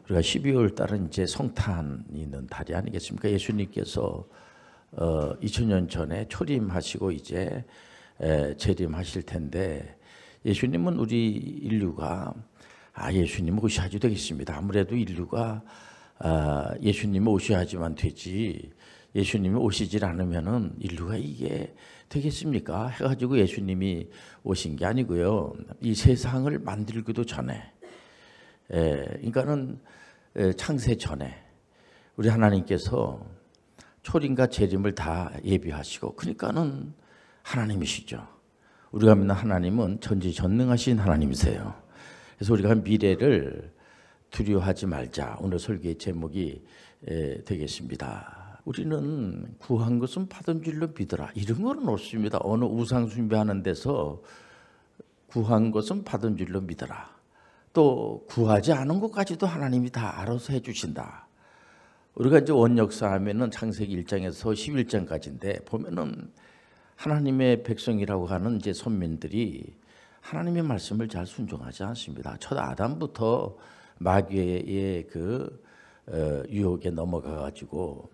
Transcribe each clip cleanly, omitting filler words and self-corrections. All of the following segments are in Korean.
우리가 12월 달은 이제 성탄이 있는 달이 아니겠습니까? 예수님께서 2000년 전에 초림하시고 이제 재림하실 텐데, 예수님은 우리 인류가 예수님 오셔야지 되겠습니다. 아무래도 인류가 예수님이 오셔야지만 되지, 예수님이 오시질 않으면은 인류가 이게 되겠습니까? 해가지고 예수님이 오신 게 아니고요. 이 세상을 만들기도 전에, 그러니까는 창세 전에 우리 하나님께서 초림과 재림을 다 예비하시고, 그러니까는 하나님이시죠. 우리가 믿는 하나님은 전지전능하신 하나님이세요. 그래서 우리가 미래를 두려워하지 말자, 오늘 설교의 제목이 되겠습니다. 우리는 구한 것은 받은 줄로 믿어라, 이런 거는 없습니다. 어느 우상 숭배하는 데서 구한 것은 받은 줄로 믿어라, 또 구하지 않은 것까지도 하나님이 다 알아서 해주신다. 우리가 이제 원역사 하면은 창세기 1장에서 11장까지인데 보면은 하나님의 백성이라고 하는 이제 선민들이 하나님의 말씀을 잘 순종하지 않습니다. 첫 아담부터 마귀의 그 유혹에 넘어가 가지고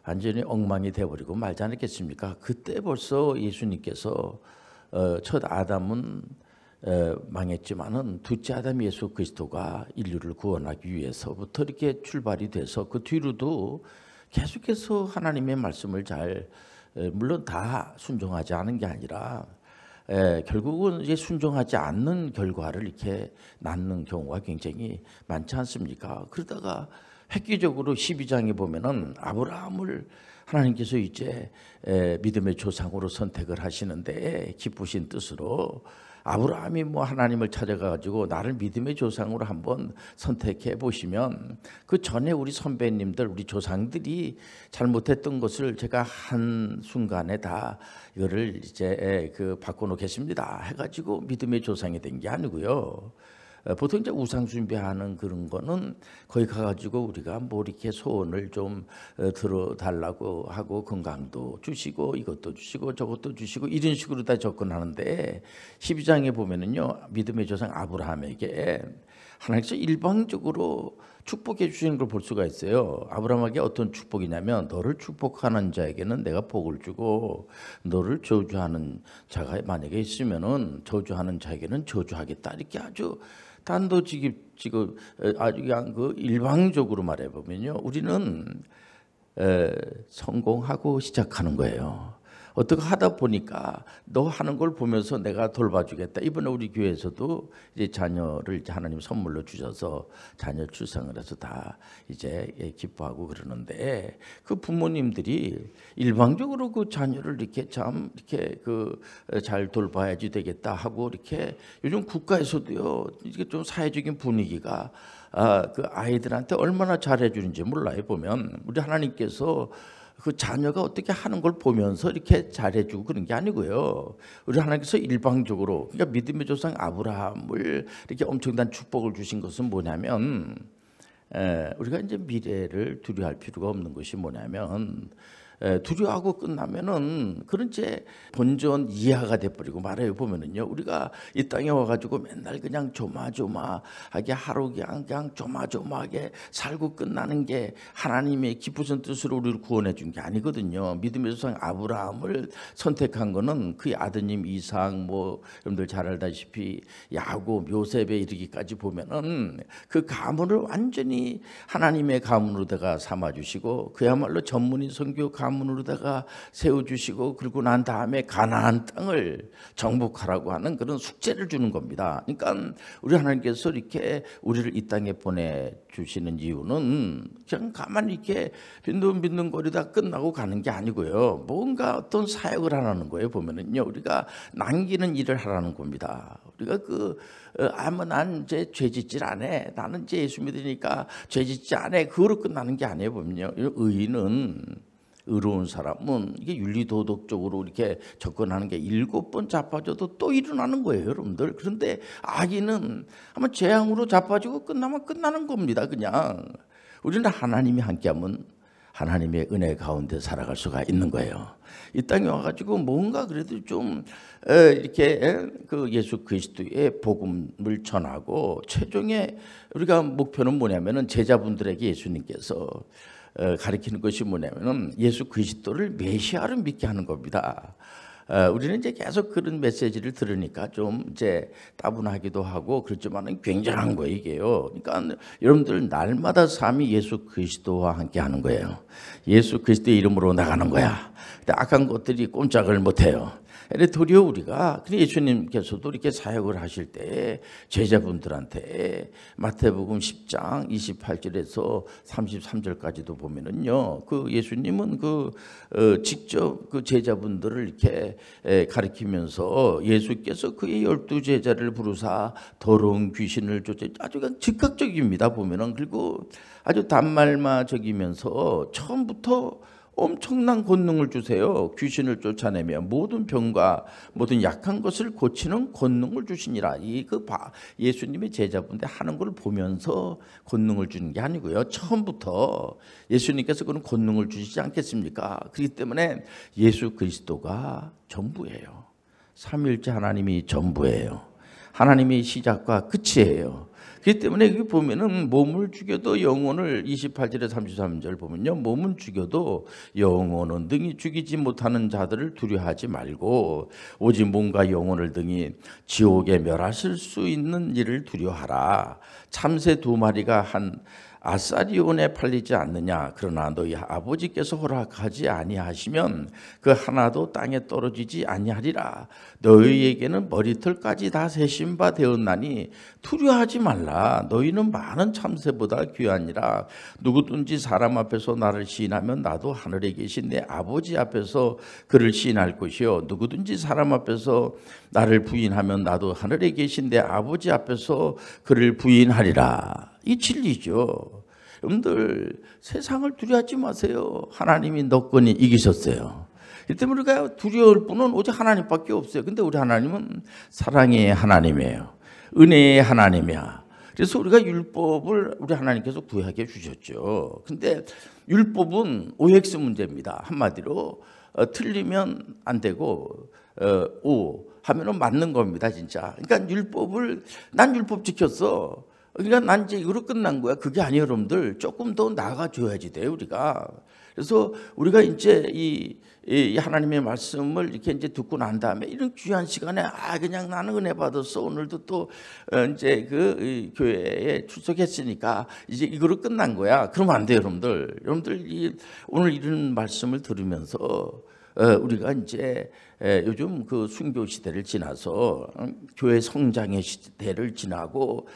완전히 엉망이 되어버리고 말지 않았겠습니까? 그때 벌써 예수님께서 첫 아담은 망했지만은 둘째 아담 예수 그리스도가 인류를 구원하기 위해서부터 이렇게 출발이 돼서 그 뒤로도 계속해서 하나님의 말씀을 잘, 물론 다 순종하지 않은 게 아니라 결국은 이제 순종하지 않는 결과를 이렇게 낳는 경우가 굉장히 많지 않습니까? 그러다가 획기적으로 12장에 보면은 아브라함을 하나님께서 이제 믿음의 조상으로 선택을 하시는데, 기쁘신 뜻으로 아브라함이 뭐 하나님을 찾아가지고 나를 믿음의 조상으로 한번 선택해 보시면, 그 전에 우리 선배님들, 우리 조상들이 잘못했던 것을 제가 한 순간에 다 이거를 이제 바꿔놓겠습니다 해가지고 믿음의 조상이 된 게 아니고요. 보통 이제 우상 숭배하는 그런 거는 거기 가가지고 우리가 뭐 이렇게 소원을 좀 들어달라고 하고 건강도 주시고 이것도 주시고 저것도 주시고 이런 식으로 다 접근하는데, 12장에 보면은요, 믿음의 조상 아브라함에게 하나님께서 일방적으로 축복해 주시는 걸 볼 수가 있어요. 아브라함에게 어떤 축복이냐면, 너를 축복하는 자에게는 내가 복을 주고 너를 저주하는 자가 만약에 있으면은 저주하는 자에게는 저주하겠다, 이렇게 아주 단도직입 아주 그냥 그 일방적으로 말해 보면요, 우리는 성공하고 시작하는 거예요. 어떻게 하다 보니까 너 하는 걸 보면서 내가 돌봐주겠다. 이번에 우리 교회에서도 이제 자녀를 이제 하나님 선물로 주셔서 자녀 출산을 해서 다 이제 기뻐하고 그러는데, 그 부모님들이 일방적으로 그 자녀를 이렇게 참 이렇게 잘 돌봐야지 되겠다 하고, 이렇게 요즘 국가에서도요, 이게 좀 사회적인 분위기가 그 아이들한테 얼마나 잘해주는지 몰라요. 보면 우리 하나님께서 그 자녀가 어떻게 하는 걸 보면서 이렇게 잘해주고 그런 게 아니고요. 우리 하나님께서 일방적으로, 그러니까 믿음의 조상 아브라함을 이렇게 엄청난 축복을 주신 것은 뭐냐면, 우리가 이제 미래를 두려워할 필요가 없는 것이 뭐냐면, 두려워하고 끝나면은 그런 이제 본전 이하가 돼버리고 말아요. 보면은요, 우리가 이 땅에 와가지고 맨날 그냥 조마조마하게 하루 그냥 조마조마하게 살고 끝나는 게 하나님의 기쁘신 뜻으로 우리를 구원해 준 게 아니거든요. 믿음의 조상 아브라함을 선택한 거는 그 아드님 이삭, 뭐 여러분들 잘 알다시피 야곱, 요셉에 이르기까지 보면은 그 가문을 완전히 하나님의 가문으로다가 삼아주시고, 그야말로 전문의 선교 가문으로다가 세워주시고, 그러고 난 다음에 가나안 땅을 정복하라고 하는 그런 숙제를 주는 겁니다. 그러니까 우리 하나님께서 이렇게 우리를 이 땅에 보내주시는 이유는 그냥 가만히 이렇게 빈둥빈둥거리다 끝나고 가는 게 아니고요, 뭔가 어떤 사역을 하라는 거예요. 보면은요, 우리가 남기는 일을 하라는 겁니다. 우리가 난 이제 죄짓질 안 해, 나는 이제 예수 믿으니까 죄짓지 안 해, 그거로 끝나는 게 아니에요. 보면요, 의로운 사람은 이게 윤리도덕적으로 이렇게 접근하는 게 7번 자빠져도 또 일어나는 거예요, 여러분들. 그런데 악인은 한번 재앙으로 자빠지고 끝나면 끝나는 겁니다. 그냥 우리는 하나님이 함께하면 하나님의 은혜 가운데 살아갈 수가 있는 거예요. 이 땅에 와가지고 뭔가 그래도 좀 이렇게 그 예수 그리스도의 복음을 전하고 최종의 우리가 목표는 뭐냐면은 제자분들에게 예수님께서 가르치는 것이 뭐냐면은 예수 그리스도를 메시아로 믿게 하는 겁니다. 우리는 이제 계속 그런 메시지를 들으니까 좀 이제 따분하기도 하고 그렇지만은 굉장한 거예요, 이게요. 그러니까 여러분들 날마다 삶이 예수 그리스도와 함께 하는 거예요. 예수 그리스도의 이름으로 나가는 거야. 근데 악한 것들이 꼼짝을 못 해요. 근데 도리어 우리가 예수님께서도 이렇게 사역을 하실 때 제자분들한테 마태복음 10장 28절에서 33절까지도 보면은요, 그 예수님은 직접 그 제자분들을 이렇게 가리키면서 예수께서 그의 12제자를 부르사 더러운 귀신을 쫓아 아주 즉각적입니다. 보면은 그리고 아주 단말마적이면서 처음부터 엄청난 권능을 주세요. 귀신을 쫓아내며 모든 병과 모든 약한 것을 고치는 권능을 주시니라. 예수님의 제자분들 하는 걸 보면서 권능을 주는 게 아니고요. 처음부터 예수님께서 그런 권능을 주시지 않겠습니까? 그렇기 때문에 예수 그리스도가 전부예요. 삼위일체 하나님이 전부예요. 하나님이 시작과 끝이에요. 그렇기 때문에 여기 보면은 몸을 죽여도 영혼을 28절에 33절 보면요, 몸은 죽여도 영혼은 등이 죽이지 못하는 자들을 두려워하지 말고 오직 몸과 영혼을 등이 지옥에 멸하실 수 있는 일을 두려워하라. 참새 2마리가 한 아사리온에 팔리지 않느냐. 그러나 너희 아버지께서 허락하지 아니하시면 그 하나도 땅에 떨어지지 아니하리라. 너희에게는 머리털까지 다 세신 바 되었나니 두려워하지 말라. 너희는 많은 참새보다 귀하니라. 누구든지 사람 앞에서 나를 시인하면 나도 하늘에 계신 내 아버지 앞에서 그를 시인할 것이요, 누구든지 사람 앞에서 나를 부인하면 나도 하늘에 계신 내 아버지 앞에서 그를 부인하리라. 이 진리죠. 여러분들 세상을 두려워하지 마세요. 하나님이 너권이 이기셨어요. 이 때문에 우리가 두려울 분은 오직 하나님밖에 없어요. 근데 우리 하나님은 사랑의 하나님이에요. 은혜의 하나님이야. 그래서 우리가 율법을 우리 하나님께서 구하게 주셨죠. 근데 율법은 OX 문제입니다. 한마디로 틀리면 안 되고 O 하면은 맞는 겁니다, 진짜. 그러니까 난 율법 지켰어. 그러니까 난 이제 이거로 끝난 거야. 그게 아니에요, 여러분들. 조금 더 나아가줘야지 돼요, 우리가. 그래서 우리가 이제 이 하나님의 말씀을 이렇게 이제 듣고 난 다음에 이런 귀한 시간에 그냥 나는 은혜 받았어. 오늘도 또 이제 그 교회에 출석했으니까 이제 이거로 끝난 거야. 그러면 안 돼요, 여러분들. 오늘 이런 말씀을 들으면서 우리가 이제 요즘 그 순교 시대를 지나서 교회 성장의 시대를 지나고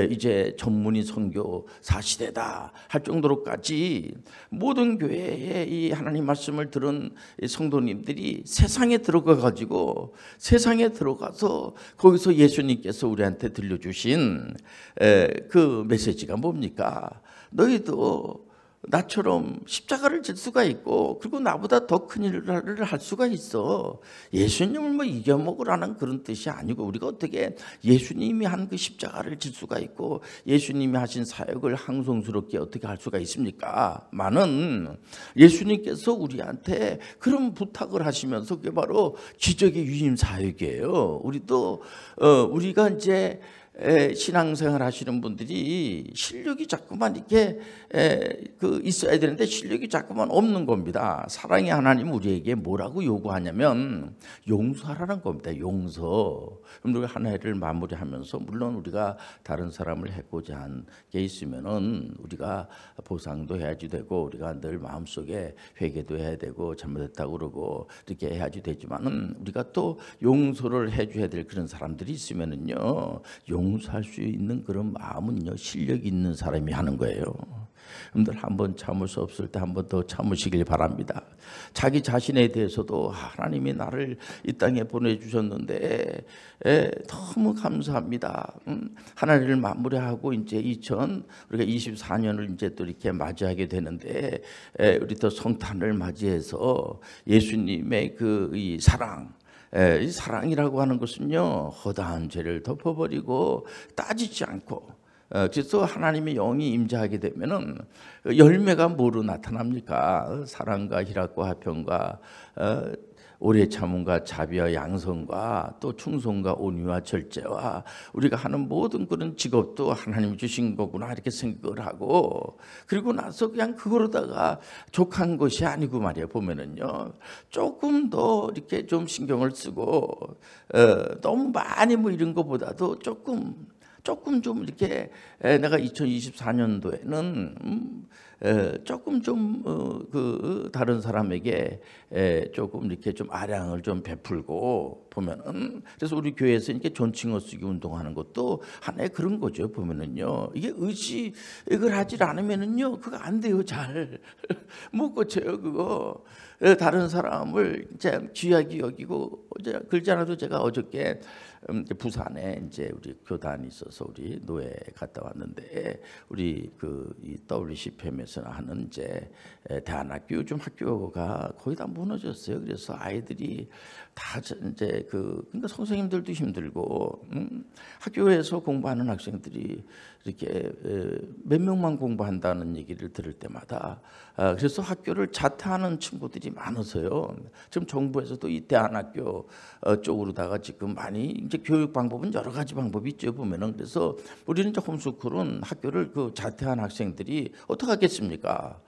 이제 전문의 선교사 시대다 할 정도로까지 모든 교회에 이 하나님 말씀을 들은 성도님들이 세상에 들어가서 거기서 예수님께서 우리한테 들려주신 그 메시지가 뭡니까? 너희도 나처럼 십자가를 질 수가 있고 그리고 나보다 더 큰 일을 할 수가 있어. 예수님을 뭐 이겨먹으라는 그런 뜻이 아니고 우리가 어떻게 예수님이 한 그 십자가를 질 수가 있고 예수님이 하신 사역을 항송스럽게 어떻게 할 수가 있습니까? 많은 예수님께서 우리한테 그런 부탁을 하시면서 그게 바로 기적의 유임 사역이에요. 우리가 이제 신앙생활 하시는 분들이 실력이 자꾸만 이렇게 있어야 되는데 실력이 자꾸만 없는 겁니다. 사랑의 하나님 우리에게 뭐라고 요구하냐면 용서하라는 겁니다. 용서. 그럼 우리가 한 해를 마무리하면서 물론 우리가 다른 사람을 해코지 한 게 있으면은 우리가 보상도 해야지 되고 우리가 늘 마음속에 회개도 해야 되고 잘못했다고 그러고 이렇게 해야지 되지만은 우리가 또 용서를 해줘야 될 그런 사람들이 있으면은요, 용서할 수 있는 그런 마음은요, 실력이 있는 사람이 하는 거예요. 여러분들 한번 참을 수 없을 때 한 번 더 참으시길 바랍니다. 자기 자신에 대해서도 하나님이 나를 이 땅에 보내주셨는데 너무 감사합니다. 하나님을 마무리하고 이제 우리가 24년을 이제 또 이렇게 맞이하게 되는데 우리 또 성탄을 맞이해서 예수님의 이 사랑, 이 사랑이라고 하는 것은요, 허다한 죄를 덮어버리고 따지지 않고 그래서 하나님의 영이 임재하게 되면은 열매가 뭐로 나타납니까? 사랑과 희락과 화평과 오래 참음과 자비와 양성과 또 충성과 온유와 절제와 우리가 하는 모든 그런 직업도 하나님이 주신 거구나 이렇게 생각을 하고, 그리고 나서 그냥 그거로다가 족한 것이 아니고 말이야. 보면은요 조금 더 이렇게 좀 신경을 쓰고 너무 많이 뭐 이런 것보다도 조금 좀 이렇게 내가 2024년도에는 조금 좀 그 다른 사람에게 조금 이렇게 좀 아량을 좀 베풀고 보면은, 그래서 우리 교회에서 이렇게 존칭어 쓰기 운동하는 것도 하나의 그런 거죠. 보면은요 이게 의식을 하질 않으면은요 그거 안 돼요. 잘 못 고쳐요 그거. 다른 사람을 이제 귀하게 여기고, 그러지 않아도 제가 어저께 부산에 이제 우리 교단이 있어서 우리 노예 갔다 왔는데, 우리 이 WCPM에서 하는 이제 대안학교, 요즘 학교가 거의 다 무너졌어요. 그래서 아이들이 다 이제 그러니까 선생님들도 힘들고 학교에서 공부하는 학생들이 이렇게 몇 명만 공부한다는 얘기를 들을 때마다 그래서 학교를 자퇴하는 친구들이 많아서요. 지금 정부에서도 이 대안학교 쪽으로다가 지금 많이 이제 교육 방법은 여러 가지 방법이 있죠. 보면은 그래서 우리는 이제 홈스쿨은 학교를 자퇴한 학생들이 어떻게 하겠습니까?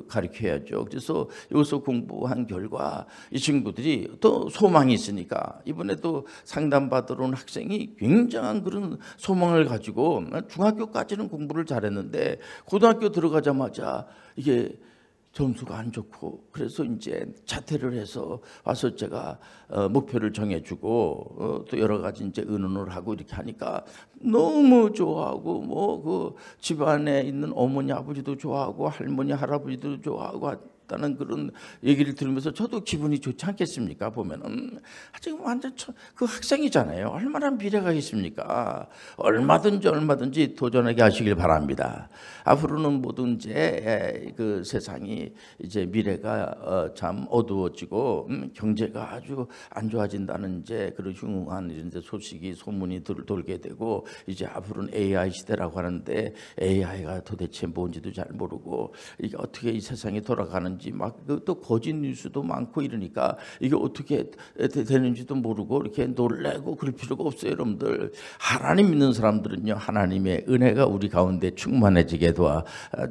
가르쳐야죠. 그래서 여기서 공부한 결과 이 친구들이 또 소망이 있으니까 이번에 또 상담받으러 온 학생이 굉장한 그런 소망을 가지고 중학교까지는 공부를 잘했는데 고등학교 들어가자마자 이게 점수가 안 좋고, 그래서 이제 자퇴를 해서 와서 제가 목표를 정해주고 또 여러 가지 이제 의논을 하고 이렇게 하니까 너무 좋아하고, 뭐 집안에 있는 어머니 아버지도 좋아하고 할머니 할아버지도 좋아하고 다는 그런 얘기를 들으면서 저도 기분이 좋지 않겠습니까? 보면은 지금 완전 그 학생이잖아요. 얼마나 미래가 있습니까? 얼마든지 도전하게 하시길 바랍니다. 앞으로는 뭐든지 그 세상이 이제 미래가 참 어두워지고 경제가 아주 안 좋아진다는 이제 그런 흉흉한 이런 소식이 소문이 돌게 되고, 이제 앞으로는 AI 시대라고 하는데 AI가 도대체 뭔지도 잘 모르고 이게 어떻게 이 세상이 돌아가는지 막 또 거짓 뉴스도 많고 이러니까 이게 어떻게 되는지도 모르고 이렇게 놀래고 그럴 필요가 없어요. 여러분들, 하나님 믿는 사람들은요 하나님의 은혜가 우리 가운데 충만해지게 도와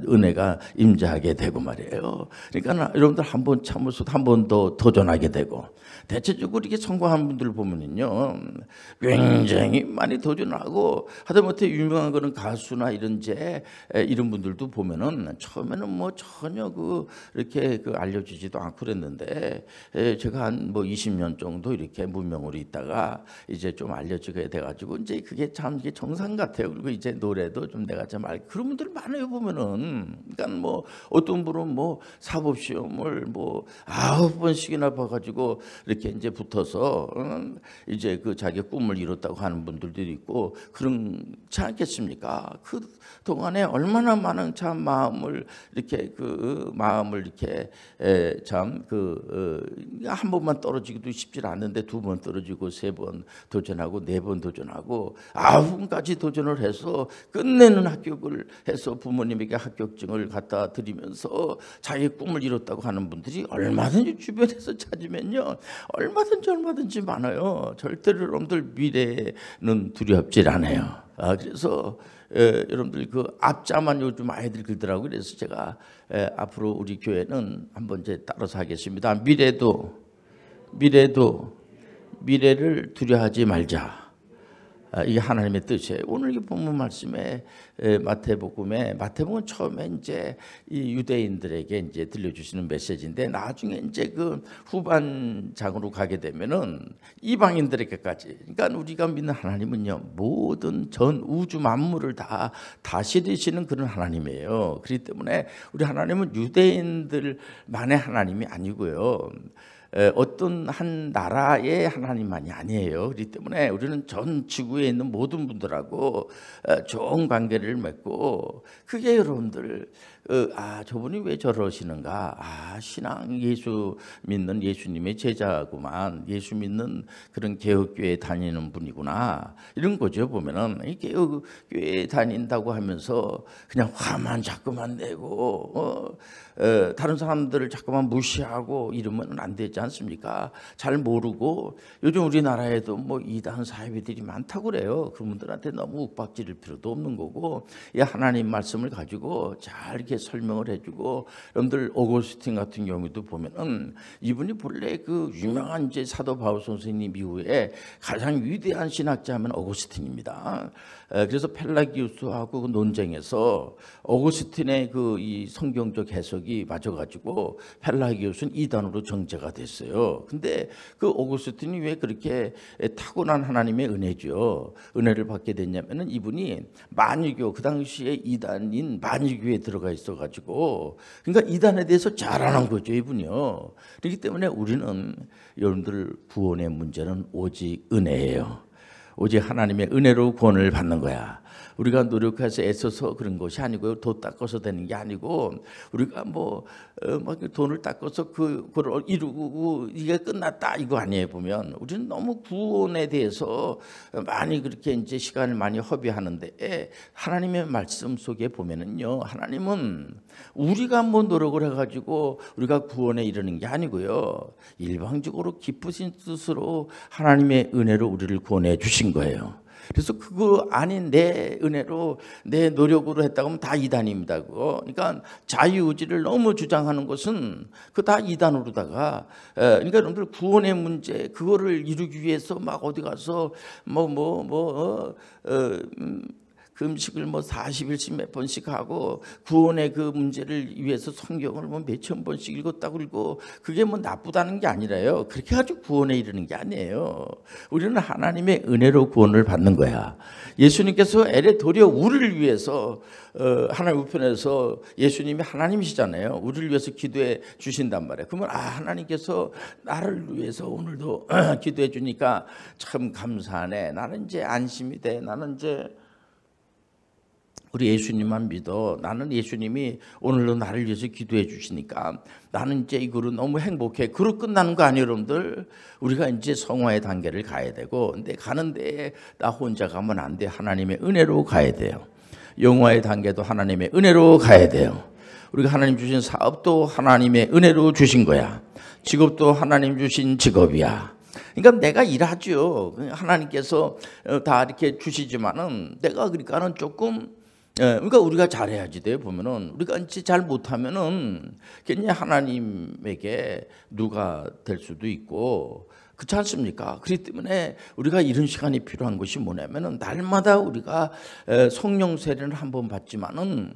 은혜가 임재하게 되고 말이에요. 그러니까 여러분들 한 번 참을수록 한 번 더 도전하게 되고, 대체적으로 이렇게 성공한 분들 보면은요 굉장히 많이 도전하고, 하다못해 유명한 그런 가수나 이런 분들도 보면은 처음에는 뭐 전혀 이렇게 알려지지도 않고 그랬는데, 제가 한 뭐 20년 정도 이렇게 무명으로 있다가 이제 좀 알려지게 돼가지고 이제 그게 참 이게 정상 같아요. 그리고 이제 노래도 좀 내가 좀 그런 분들 많아요 보면은. 그러니까 뭐 어떤 분은 뭐 사법시험을 뭐 9번씩이나 봐가지고 이렇게 이제 붙어서 이제 자기 꿈을 이뤘다고 하는 분들도 있고 그렇지 않겠습니까? 그 동안에 얼마나 많은 참 마음을 이렇게 참 한 번만 떨어지기도 쉽지 않는데 2번 떨어지고 3번 도전하고 4번 도전하고 9번까지 도전을 해서 끝내는 합격을 해서 부모님에게 합격증을 갖다 드리면서 자기 꿈을 이뤘다고 하는 분들이 얼마든지 주변에서 찾으면요 얼마든지 많아요. 절대로 여러분들 미래는 두렵질 않아요. 그래서 여러분들 앞자만 요즘 아이들 그러더라고요. 그래서 제가 앞으로 우리 교회는 한번 이제 따라서 하겠습니다. 미래를 두려워하지 말자. 이게 하나님의 뜻이에요. 오늘 이 본문 말씀에 마태복음은 처음에 이제 이 유대인들에게 이제 들려주시는 메시지인데, 나중에 이제 후반장으로 가게 되면은 이방인들에게까지, 그러니까 우리가 믿는 하나님은요 모든 전 우주 만물을 다 다스리시는 그런 하나님이에요. 그렇기 때문에 우리 하나님은 유대인들만의 하나님이 아니고요. 어떤 한 나라의 하나님만이 아니에요. 그렇기 때문에 우리는 전 지구에 있는 모든 분들하고 좋은 관계를 맺고, 그게 여러분들 저분이 왜 저러시는가, 신앙, 예수 믿는 예수님의 제자구만, 예수 믿는 그런 개혁교회 다니는 분이구나, 이런 거죠. 보면은 이 개혁교회 다닌다고 하면서 그냥 화만 자꾸만 내고 다른 사람들을 자꾸만 무시하고 이러면 안 되지 않습니까? 잘 모르고, 요즘 우리나라에도 뭐 이단 사회비들이 많다고 그래요. 그분들한테 너무 윽박지를 필요도 없는 거고, 이 하나님 말씀을 가지고 잘 이렇게 설명을 해주고, 여러분들 오거스틴 같은 경우도 보면은 이분이 본래 그 유명한 이제 사도 바울 선생님 이후에 가장 위대한 신학자면 오거스틴입니다. 그래서 펠라기우스하고 그 논쟁에서 오거스틴의 그 이 성경적 해석이 맞아가지고 펠라기우스는 이단으로 정죄가 됐어요. 근데 그 오거스틴이 왜 그렇게 타고난 하나님의 은혜죠, 은혜를 받게 됐냐면은 이분이 만유교, 그 당시에 이단인 만유교에 들어가 있어가지고, 그러니까 이단에 대해서 잘 아는 거죠, 이분이요. 그렇기 때문에 우리는, 여러분들 구원의 문제는 오직 은혜예요. 오직 하나님의 은혜로 구원을 받는 거야. 우리가 노력해서 애써서 그런 것이 아니고요. 돈 닦아서 되는 게 아니고, 우리가 막 돈을 닦아서 그걸 이루고 이게 끝났다 이거 아니에요. 보면 우리는 너무 구원에 대해서 많이 그렇게 이제 시간을 많이 허비하는데, 하나님의 말씀 속에 보면은요, 하나님은 우리가 뭐 노력을 해가지고 우리가 구원에 이르는 게 아니고요, 일방적으로 기쁘신 뜻으로 하나님의 은혜로 우리를 구원해 주신 거예요. 그래서 그거 아닌 내 은혜로 내 노력으로 했다고 하면 다 이단입니다. 그러니까 자유의지를 너무 주장하는 것은 그 다 이단으로다가, 그러니까 여러분들 구원의 문제, 그거를 이루기 위해서 막 어디 가서 그 음식을 40일씩 몇 번씩 하고, 구원의 그 문제를 위해서 성경을 몇천 번씩 읽었다고 그러고, 그게 나쁘다는 게 아니라요, 그렇게 가지고 구원에 이르는 게 아니에요. 우리는 하나님의 은혜로 구원을 받는 거야. 예수님께서 에레 도리어 우리를 위해서, 하나님 우편에서 예수님이 하나님이시잖아요. 우리를 위해서 기도해 주신단 말이에요. 그러면 하나님께서 나를 위해서 오늘도 기도해 주니까 참 감사하네, 나는 이제 안심이 돼, 나는 이제 우리 예수님만 믿어, 나는 예수님이 오늘도 나를 위해서 기도해 주시니까 나는 이제 이거로 너무 행복해, 그로 끝나는 거 아니에요. 여러분들, 우리가 이제 성화의 단계를 가야 되고, 근데 가는데 나 혼자 가면 안 돼. 하나님의 은혜로 가야 돼요. 영화의 단계도 하나님의 은혜로 가야 돼요. 우리가 하나님 주신 사업도 하나님의 은혜로 주신 거야. 직업도 하나님 주신 직업이야. 그러니까 내가 일하죠. 하나님께서 다 이렇게 주시지만은 내가 그러니까는 조금, 그러니까 우리가 잘해야지 돼요. 보면은 우리가 이제 잘 못하면은 괜히 하나님에게 누가 될 수도 있고, 그렇지 않습니까? 그렇기 때문에 우리가 이런 시간이 필요한 것이 뭐냐면은, 날마다 우리가 성령 세례를 한번 받지만은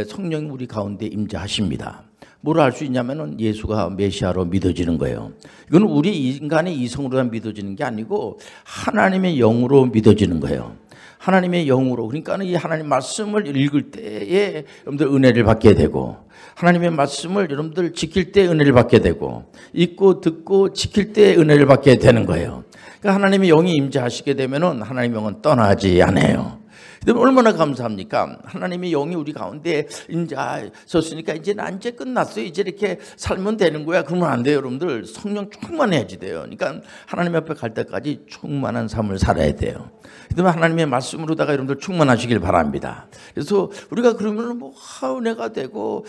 성령이 우리 가운데 임재하십니다. 뭘 알 수 있냐면은 예수가 메시아로 믿어지는 거예요. 이건 우리 인간의 이성으로 믿어지는 게 아니고 하나님의 영으로 믿어지는 거예요. 하나님의 영으로. 그러니까 이 하나님 말씀을 읽을 때에 여러분들 은혜를 받게 되고, 하나님의 말씀을 여러분들 지킬 때 은혜를 받게 되고, 읽고 듣고 지킬 때 은혜를 받게 되는 거예요. 그러니까 하나님의 영이 임재하시게 되면은 하나님의 영은 떠나지 않아요. 그럼 얼마나 감사합니까? 하나님의 영이 우리 가운데 임재하셨으니까 이제 난 이제 끝났어요, 이제 이렇게 살면 되는 거야. 그러면 안 돼요. 여러분들, 성령 충만해야지 돼요. 그러니까 하나님 앞에 갈 때까지 충만한 삶을 살아야 돼요. 그러면 하나님의 말씀으로다가 여러분들 충만하시길 바랍니다. 그래서 우리가 그러면 은혜가 되고,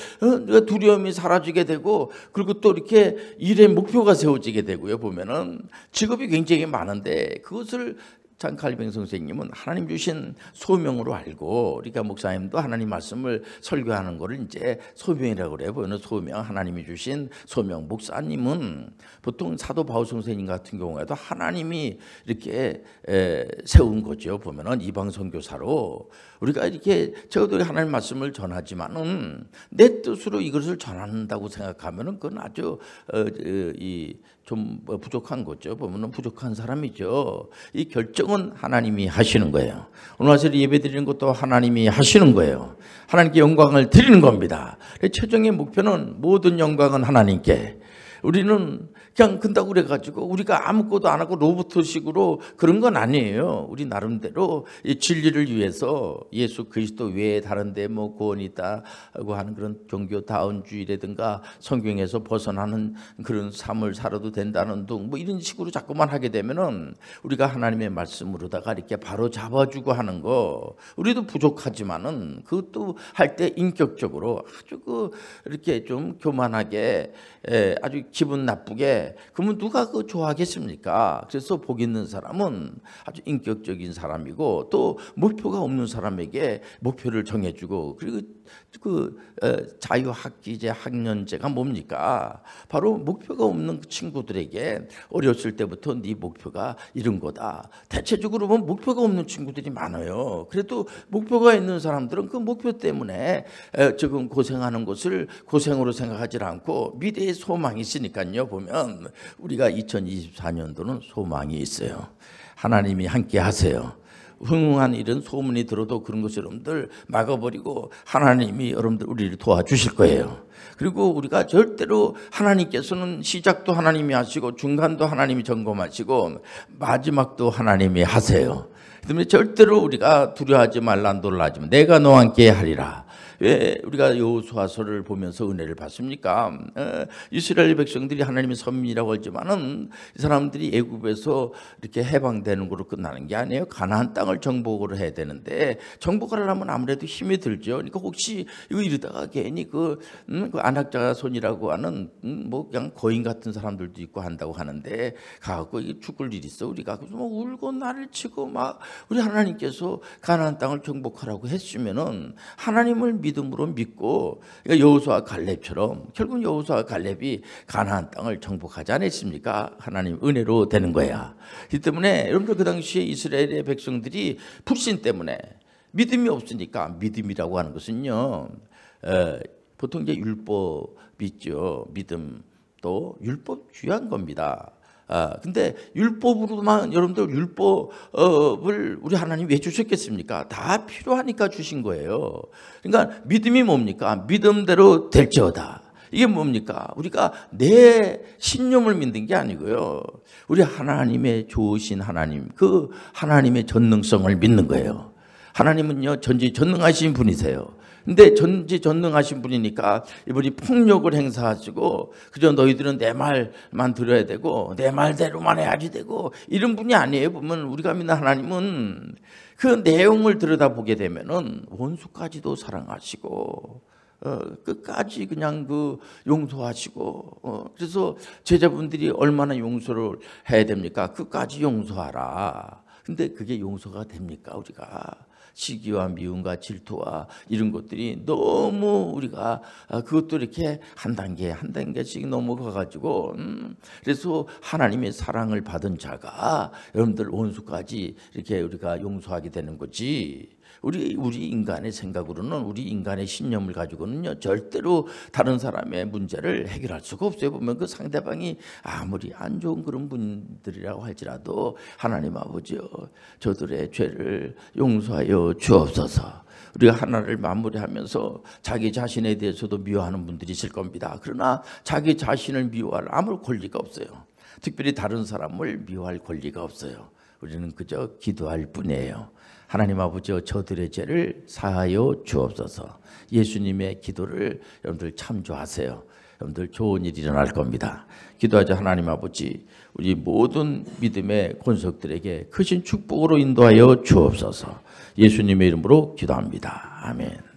두려움이 사라지게 되고, 그리고 또 이렇게 일의 목표가 세워지게 되고요. 보면은 직업이 굉장히 많은데 그것을 장칼뱅 선생님은 하나님 주신 소명으로 알고, 그러니까 목사님도 하나님 말씀을 설교하는 거를 이제 소명이라고 그래요. 보면 소명, 하나님이 주신 소명. 목사님은 보통 사도 바울 선생님 같은 경우에도 하나님이 이렇게 세운 거죠. 보면은 이방 선교사로 우리가 이렇게 저도 하나님 말씀을 전하지만은 내 뜻으로 이것을 전한다고 생각하면은 그건 아주 좀 부족한 거죠. 보면은 부족한 사람이죠. 이 결정은 하나님이 하시는 거예요. 오늘 와서 예배드리는 것도 하나님이 하시는 거예요. 하나님께 영광을 드리는 겁니다. 최종의 목표는 모든 영광은 하나님께. 우리는 그냥 근다고 그래가지고 우리가 아무것도 안 하고 로봇식으로 그런 건 아니에요. 우리 나름대로 이 진리를 위해서 예수 그리스도 외에 다른데 뭐 구원이 있다고 하는 그런 종교다운주의라든가 성경에서 벗어나는 그런 삶을 살아도 된다는 등 뭐 이런 식으로 자꾸만 하게 되면은 우리가 하나님의 말씀으로다가 이렇게 바로 잡아주고 하는 거 우리도 부족하지만은 그것도 할 때 인격적으로 아주 이렇게 좀 교만하게 아주 기분 나쁘게 그러면 누가 그거 좋아하겠습니까? 그래서 복 있는 사람은 아주 인격적인 사람이고 또 목표가 없는 사람에게 목표를 정해주고 그리고 자유학기제 학년제가 뭡니까? 바로 목표가 없는 친구들에게 어렸을 때부터 네 목표가 이런 거다. 대체적으로 보면 목표가 없는 친구들이 많아요. 그래도 목표가 있는 사람들은 그 목표 때문에 지금 고생하는 것을 고생으로 생각하지 않고 미래의 소망이 있으니까요. 보면 우리가 2024년도는 소망이 있어요. 하나님이 함께 하세요. 흥흥한 일은 소문이 들어도 그런 것을 여러분들 막아버리고 하나님이 여러분들 우리를 도와주실 거예요. 그리고 우리가 절대로 하나님께서는 시작도 하나님이 하시고 중간도 하나님이 점검하시고 마지막도 하나님이 하세요. 그러면 절대로 우리가 두려워하지 말라 놀라지 마. 내가 너와 함께 하리라. 왜 우리가 여호수아서를 보면서 은혜를 받습니까? 이스라엘 백성들이 하나님의 선민이라고 하지만은 이 사람들이 애굽에서 이렇게 해방되는 거로 끝나는 게 아니에요. 가나안 땅을 정복을 해야 되는데 정복을 하려면 아무래도 힘이 들죠. 그러니까 혹시 이거 이러다가 괜히 그 안악자손이라고 하는 뭐 그냥 거인 같은 사람들도 있고 한다고 하는데 가갖고 이게 죽을 일이 있어. 우리가 그래서 뭐 울고 나를 치고 막 우리 하나님께서 가나안 땅을 정복하라고 했으면은 하나님을 믿음으로 믿고 그러니까 여호수아 갈렙처럼 결국 여호수아 갈렙이 가나안 땅을 정복하지 않았습니까? 하나님 은혜로 되는 거야. 이 때문에 여러분들 그 당시에 이스라엘의 백성들이 불신 때문에 믿음이 없으니까 믿음이라고 하는 것은요 보통 이제 율법이 있죠. 믿음도 율법주의한 겁니다. 근데 율법으로만 여러분들 율법을 우리 하나님 왜 주셨겠습니까? 다 필요하니까 주신 거예요. 그러니까 믿음이 뭡니까? 믿음대로 될지어다. 이게 뭡니까? 우리가 내 신념을 믿는 게 아니고요. 우리 하나님의 좋으신 하나님, 그 하나님의 전능성을 믿는 거예요. 하나님은요 전지전능하신 분이세요. 근데 전지전능하신 분이니까 이분이 폭력을 행사하시고 그저 너희들은 내 말만 들어야 되고 내 말대로만 해야지 되고 이런 분이 아니에요. 보면 우리가 믿는 하나님은 그 내용을 들여다보게 되면은 원수까지도 사랑하시고 끝까지 그냥 용서하시고 그래서 제자분들이 얼마나 용서를 해야 됩니까? 끝까지 용서하라. 근데 그게 용서가 됩니까? 우리가 시기와 미움과 질투와 이런 것들이 너무 우리가 그것도 이렇게 한 단계 한 단계씩 넘어가가지고 그래서 하나님의 사랑을 받은 자가 여러분들 원수까지 이렇게 우리가 용서하게 되는 거지. 우리 인간의 생각으로는 우리 인간의 신념을 가지고는요 절대로 다른 사람의 문제를 해결할 수가 없어요. 보면 그 상대방이 아무리 안 좋은 그런 분들이라고 할지라도 하나님 아버지요 저들의 죄를 용서하여 주옵소서. 우리가 하나를 마무리하면서 자기 자신에 대해서도 미워하는 분들이 있을 겁니다. 그러나 자기 자신을 미워할 아무 권리가 없어요. 특별히 다른 사람을 미워할 권리가 없어요. 우리는 그저 기도할 뿐이에요. 하나님 아버지여 저들의 죄를 사하여 주옵소서. 예수님의 기도를 여러분들 참조하세요. 여러분들 좋은 일이 일어날 겁니다. 기도하자. 하나님 아버지 우리 모든 믿음의 권속들에게 크신 축복으로 인도하여 주옵소서. 예수님의 이름으로 기도합니다. 아멘.